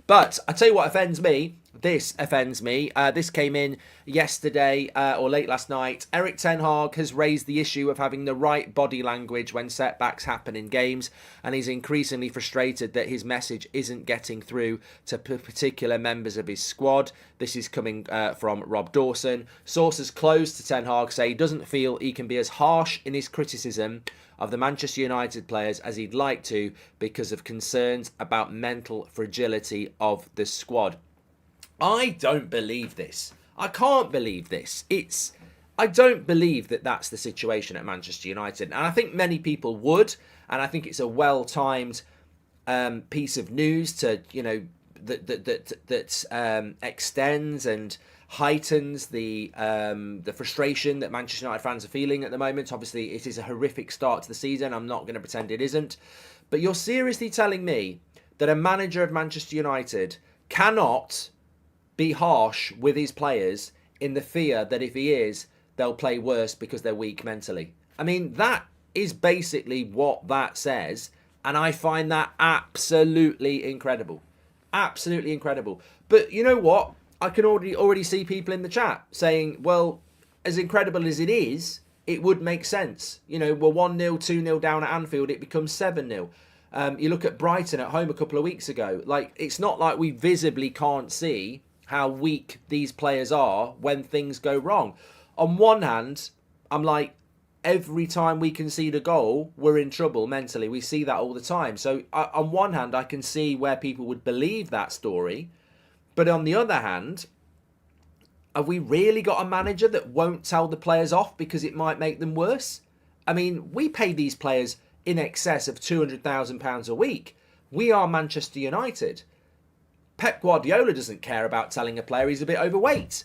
But I tell you what offends me. This offends me. This came in yesterday or late last night. Erik ten Hag has raised the issue of having the right body language when setbacks happen in games, and he's increasingly frustrated that his message isn't getting through to particular members of his squad. This is coming from Rob Dawson. Sources close to Ten Hag say he doesn't feel he can be as harsh in his criticism of the Manchester United players as he'd like to because of concerns about mental fragility of the squad. I don't believe this. I can't believe this. I don't believe that that's the situation at Manchester United. And I think many people would. And I think it's a well-timed piece of news to, that extends and heightens the frustration that Manchester United fans are feeling at the moment. Obviously, it is a horrific start to the season. I'm not going to pretend it isn't. But you're seriously telling me that a manager of Manchester United cannot be harsh with his players in the fear that if he is, they'll play worse because they're weak mentally. I mean, that is basically what that says, and I find that absolutely incredible. Absolutely incredible. But you know what? I can already see people in the chat saying, well, as incredible as it is, it would make sense. We're 1-0, 2-0 down at Anfield, it becomes 7-0. You look at Brighton at home a couple of weeks ago. It's not like we visibly can't see how weak these players are when things go wrong. On one hand, I'm like, every time we concede a goal, we're in trouble mentally. We see that all the time. So on one hand, I can see where people would believe that story. But on the other hand, have we really got a manager that won't tell the players off because it might make them worse? I mean, we pay these players in excess of £200,000 a week. We are Manchester United. Pep Guardiola doesn't care about telling a player he's a bit overweight.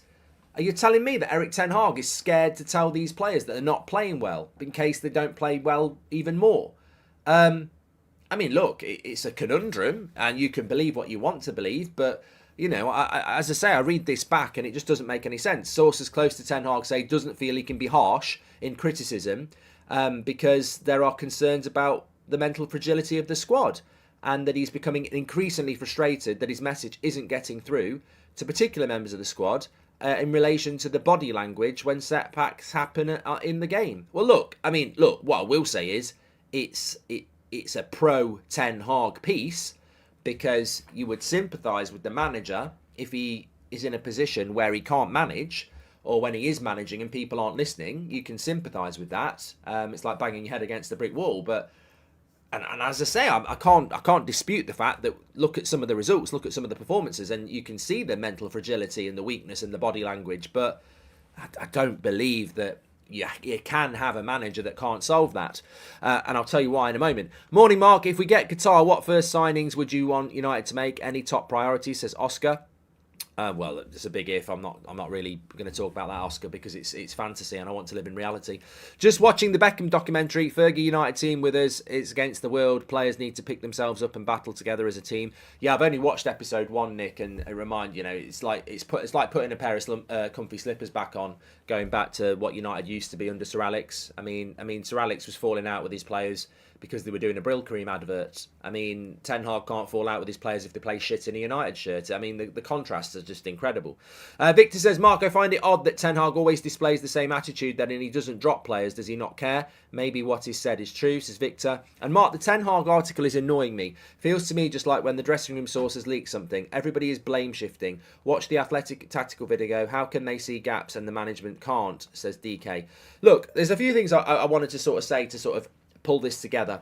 Are you telling me that Erik ten Hag is scared to tell these players that are not playing well in case they don't play well even more? I mean, look, it's a conundrum and you can believe what you want to believe, but, as I say, I read this back and it just doesn't make any sense. Sources close to Ten Hag say he doesn't feel he can be harsh in criticism because there are concerns about the mental fragility of the squad, and that he's becoming increasingly frustrated that his message isn't getting through to particular members of the squad in relation to the body language when setbacks happen in the game. Well, look, what I will say is it's a pro-Ten Hag piece, because you would sympathise with the manager if he is in a position where he can't manage, or when he is managing and people aren't listening. You can sympathise with that. It's like banging your head against a brick wall, but And as I say, I can't dispute the fact that look at some of the results, look at some of the performances, and you can see the mental fragility and the weakness in the body language. But I don't believe that you can have a manager that can't solve that. And I'll tell you why in a moment. Morning, Mark. If we get Qatar, what first signings would you want United to make? Any top priorities, says Oscar. Well, it's a big if. I'm not really going to talk about that, Oscar, because it's fantasy and I want to live in reality. Just watching the Beckham documentary. Fergie United team with us. It's against the world. Players need to pick themselves up and battle together as a team. Yeah, I've only watched episode 1, Nick, and I remind it's like putting a pair of comfy slippers back on, going back to what United used to be under Sir Alex. I mean, Sir Alex was falling out with his players because they were doing a Brill Cream advert. I mean, Ten Hag can't fall out with his players if they play shit in a United shirt. I mean, the contrasts are just incredible. Victor says, Mark, I find it odd that Ten Hag always displays the same attitude that he doesn't drop players. Does he not care? Maybe what is said is true, says Victor. And Mark, the Ten Hag article is annoying me. Feels to me just like when the dressing room sources leak something. Everybody is blame shifting. Watch the Athletic tactical video. How can they see gaps and the management can't, says DK. Look, there's a few things I wanted to sort of say to sort of pull this together.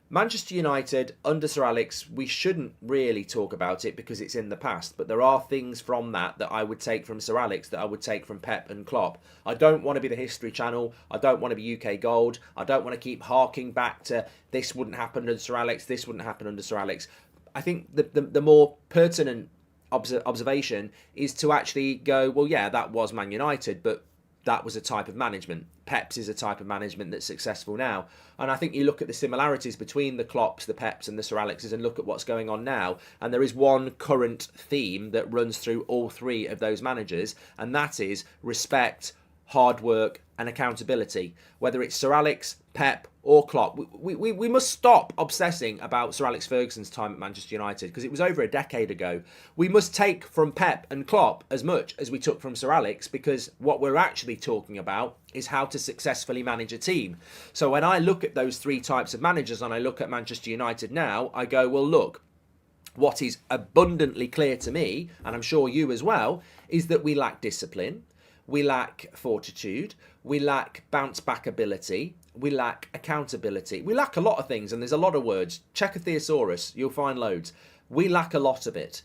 Manchester United under Sir Alex, we shouldn't really talk about it because it's in the past, but there are things from that I would take from Sir Alex that I would take from Pep and Klopp. I don't want to be the History Channel. I don't want to be UK Gold. I don't want to keep harking back to this wouldn't happen under Sir Alex, this wouldn't happen under Sir Alex. I think the more pertinent observation is to actually go, well, yeah, that was Man United, but that was a type of management. Pep's is a type of management that's successful now. And I think you look at the similarities between the Klopps, the Peps and the Sir Alexes and look at what's going on now. And there is one current theme that runs through all three of those managers. And that is respect, hard work, and accountability. Whether it's Sir Alex, Pep, or Klopp, we must stop obsessing about Sir Alex Ferguson's time at Manchester United, because it was over a decade ago. We must take from Pep and Klopp as much as we took from Sir Alex, because what we're actually talking about is how to successfully manage a team. So when I look at those three types of managers and I look at Manchester United now, I go, well, look, what is abundantly clear to me, and I'm sure you as well, is that we lack discipline, we lack fortitude, we lack bounce back ability, we lack accountability. We lack a lot of things, and there's a lot of words. Check a thesaurus, you'll find loads. We lack a lot of it.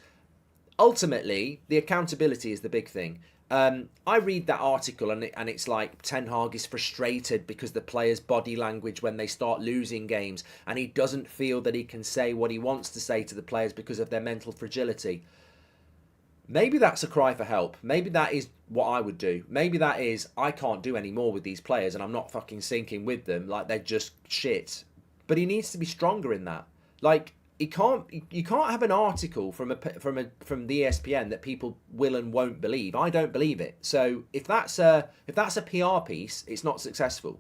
Ultimately, the accountability is the big thing. I read that article and it's like Ten Hag is frustrated because the players' body language when they start losing games, and he doesn't feel that he can say what he wants to say to the players because of their mental fragility. Maybe that's a cry for help. Maybe that is what I would do. Maybe that is, I can't do any more with these players and I'm not fucking sinking with them, like they're just shit. But he needs to be stronger in that. Like, you can't have an article from the ESPN that people will and won't believe. I don't believe it. So if that's a PR piece, it's not successful.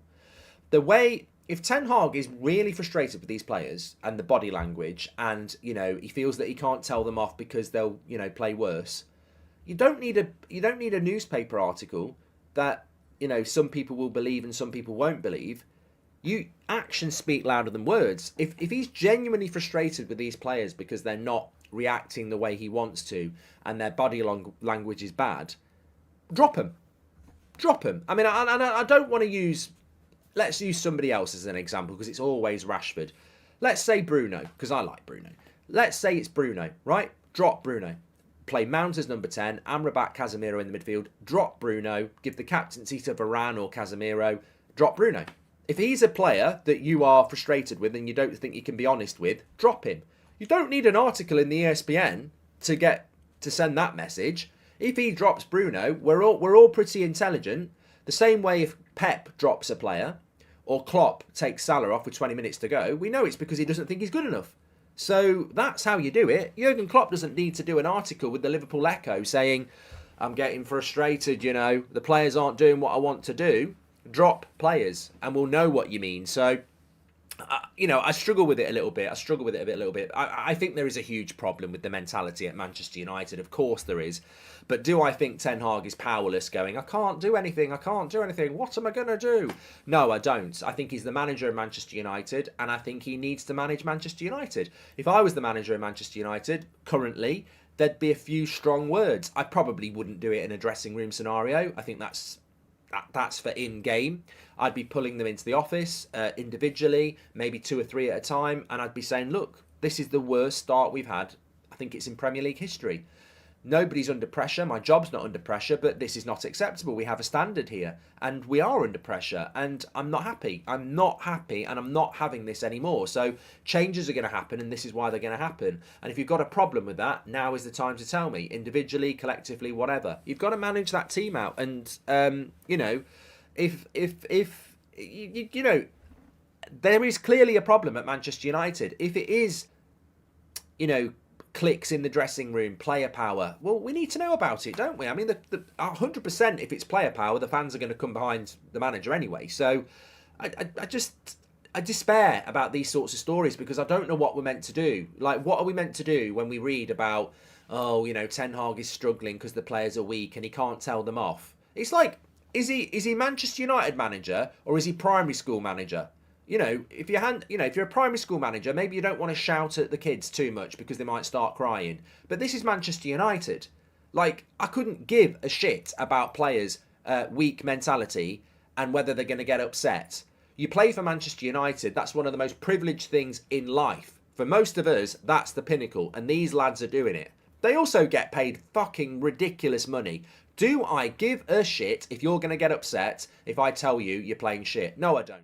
If Ten Hag is really frustrated with these players and the body language, and he feels that he can't tell them off because they'll play worse, you don't need a newspaper article that some people will believe and some people won't believe. Actions speak louder than words. If he's genuinely frustrated with these players because they're not reacting the way he wants to and their body language is bad, drop him. I mean, I don't want to use. Let's use somebody else as an example, because it's always Rashford. Let's say Bruno, because I like Bruno. Let's say it's Bruno, right? Drop Bruno. Play Mount as number 10, Amrabat, Casemiro in the midfield. Drop Bruno. Give the captaincy to Varane or Casemiro. Drop Bruno. If he's a player that you are frustrated with and you don't think you can be honest with, drop him. You don't need an article in the ESPN to send that message. If he drops Bruno, we're all pretty intelligent. The same way if Pep drops a player or Klopp takes Salah off with 20 minutes to go, we know it's because he doesn't think he's good enough. So that's how you do it. Jurgen Klopp doesn't need to do an article with the Liverpool Echo saying, I'm getting frustrated, the players aren't doing what I want to do. Drop players and we'll know what you mean. So, I struggle with it a little bit. I think there is a huge problem with the mentality at Manchester United. Of course there is. But do I think Ten Hag is powerless, going, I can't do anything. What am I going to do? No, I don't. I think he's the manager of Manchester United, and I think he needs to manage Manchester United. If I was the manager of Manchester United currently, there'd be a few strong words. I probably wouldn't do it in a dressing room scenario. I think that's for in-game. I'd be pulling them into the office individually, maybe 2 or 3 at a time, and I'd be saying, look, this is the worst start we've had. I think it's in Premier League history. Nobody's under pressure. My job's not under pressure, but this is not acceptable. We have a standard here, and we are under pressure, and I'm not happy. And I'm not having this anymore. So changes are going to happen, and this is why they're going to happen. And if you've got a problem with that, now is the time to tell me, individually, collectively, whatever. You've got to manage that team out, and if there is clearly a problem at Manchester United. If it is, clicks in the dressing room, player power, well, we need to know about it, don't we? I mean, the 100%, if it's player power, the fans are going to come behind the manager anyway. So I despair about these sorts of stories, because I don't know what we're meant to do. Like, what are we meant to do when we read about, Ten Hag is struggling because the players are weak and he can't tell them off? It's like, is he Manchester United manager, or is he primary school manager? If you're a primary school manager, maybe you don't want to shout at the kids too much because they might start crying. But this is Manchester United. Like, I couldn't give a shit about players' weak mentality and whether they're going to get upset. You play for Manchester United, that's one of the most privileged things in life. For most of us, that's the pinnacle, and these lads are doing it. They also get paid fucking ridiculous money. Do I give a shit if you're going to get upset if I tell you you're playing shit? No, I don't.